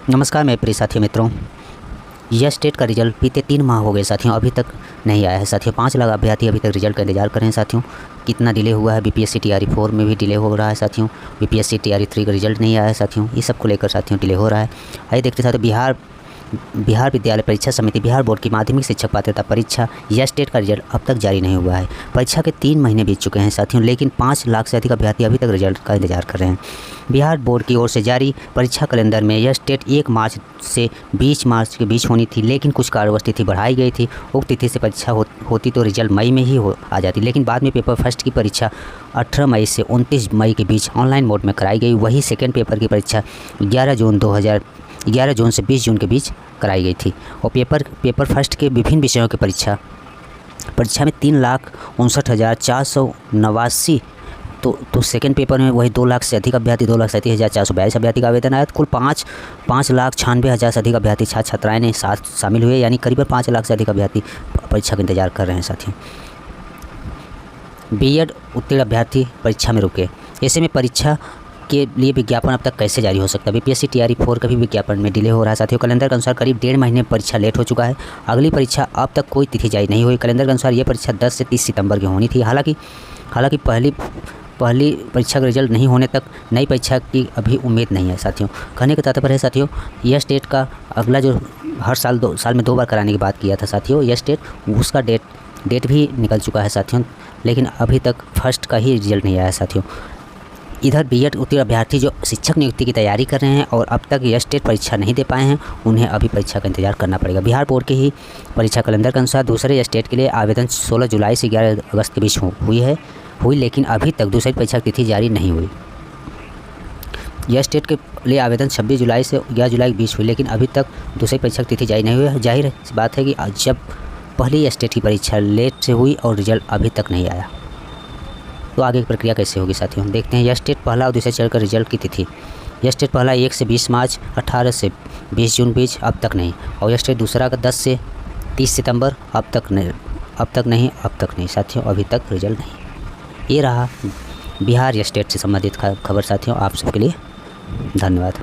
नमस्कार मेरे प्रिय साथियों मित्रों, यह स्टेट का रिजल्ट बीते 3 माह हो गए साथियों, अभी तक नहीं आया है साथियों। 5 लाख अभ्यर्थी अभी तक रिजल्ट का इंतजार कर रहे हैं साथियों। कितना डिले हुआ है, बीपीएससी टीआरई 4 में भी डिले हो रहा है साथियों। बीपीएससी टीआरई 3 का रिजल्ट नहीं आया है साथियों। इस सब को लेकर साथियों डिले हो रहा है। आइए देखते साथियों, बिहार विद्यालय परीक्षा समिति बिहार बोर्ड की माध्यमिक शिक्षक पात्रता परीक्षा या स्टेट का रिजल्ट अब तक जारी नहीं हुआ है। परीक्षा के 3 महीने बीत चुके हैं साथियों, लेकिन 5 लाख से अधिक अभ्यर्थी अभी तक रिजल्ट का इंतजार कर रहे हैं। बिहार बोर्ड की ओर से जारी परीक्षा कैलेंडर में यह स्टेट 1 मार्च से 20 मार्च के बीच होनी थी, लेकिन कुछ कारणवश तिथि बढ़ाई गई थी। उक्त तिथि से परीक्षा होती तो रिजल्ट मई में ही आ जाती, लेकिन बाद में पेपर फर्स्ट की परीक्षा 18 मई से 29 मई के बीच ऑनलाइन मोड में कराई गई। वही सेकेंड पेपर की परीक्षा 11 जून से 20 जून के बीच कराई गई थी। और पेपर फर्स्ट के विभिन्न विषयों की परीक्षा में 3,59,489 तो सेकेंड पेपर में वही 2 लाख से अधिक अभ्यर्थी 2,37,442 अभ्यर्थी का आवेदन आया। कुल 5,96,000 से अधिक अभ्यर्थी छात्राएँ ने शामिल हुए, यानी करीब 5 लाख से अधिक अभ्यर्थी परीक्षा का इंतजार कर रहे हैं साथियों। बीएड उत्तीर्ण अभ्यर्थी परीक्षा में रुके, ऐसे में परीक्षा के लिए विज्ञापन अब तक कैसे जारी हो सकता है। बीपीएससी टीआरई 4 का भी विज्ञापन में डिले हो रहा है साथियों। कैलेंडर के अनुसार करीब 1.5 महीने परीक्षा लेट हो चुका है। अगली परीक्षा अब तक कोई तिथि जारी नहीं हुई। कैलेंडर के अनुसार ये परीक्षा 10 से 30 सितंबर की होनी थी। हालांकि पहली परीक्षा का रिजल्ट नहीं होने तक नई परीक्षा की अभी उम्मीद नहीं है साथियों। कहने का तात्पर्य है साथियों, यह स्टेट का अगला जो हर साल में 2 बार कराने की बात किया था साथियों, यह स्टेट उसका डेट भी निकल चुका है साथियों, लेकिन अभी तक फर्स्ट का ही रिजल्ट नहीं आया है साथियों। इधर बीएड उत्तीर्ण अभ्यर्थी जो शिक्षक नियुक्ति की तैयारी कर रहे हैं और अब तक यह स्टेट परीक्षा नहीं दे पाए हैं, उन्हें अभी परीक्षा का इंतजार करना पड़ेगा। बिहार बोर्ड के ही परीक्षा कैलेंडर के अनुसार दूसरे स्टेट के लिए आवेदन 16 जुलाई से 11 अगस्त के बीच हुई, लेकिन अभी तक दूसरी परीक्षा की तिथि जारी नहीं हुई। यह स्टेट के लिए आवेदन 26 जुलाई से 11 जुलाई के बीच हुई, लेकिन अभी तक दूसरी परीक्षा की तिथि जारी नहीं हुई है। जाहिर सी बात है कि जब पहली स्टेट की परीक्षा लेट से हुई और रिजल्ट अभी तक नहीं आया, तो आगे की प्रक्रिया कैसे होगी साथियों, देखते हैं। यह स्टेट पहला और दूसरे चरण का रिजल्ट की तिथि, यह स्टेट पहला 1 से 20 मार्च, 18 से 20 जून बीच अब तक नहीं। और यह स्टेट दूसरा का 10 से 30 सितंबर अब तक नहीं साथियों, अभी तक रिजल्ट नहीं। ये रहा बिहार या स्टेट से संबंधित खबर साथियों। आप सबके लिए धन्यवाद।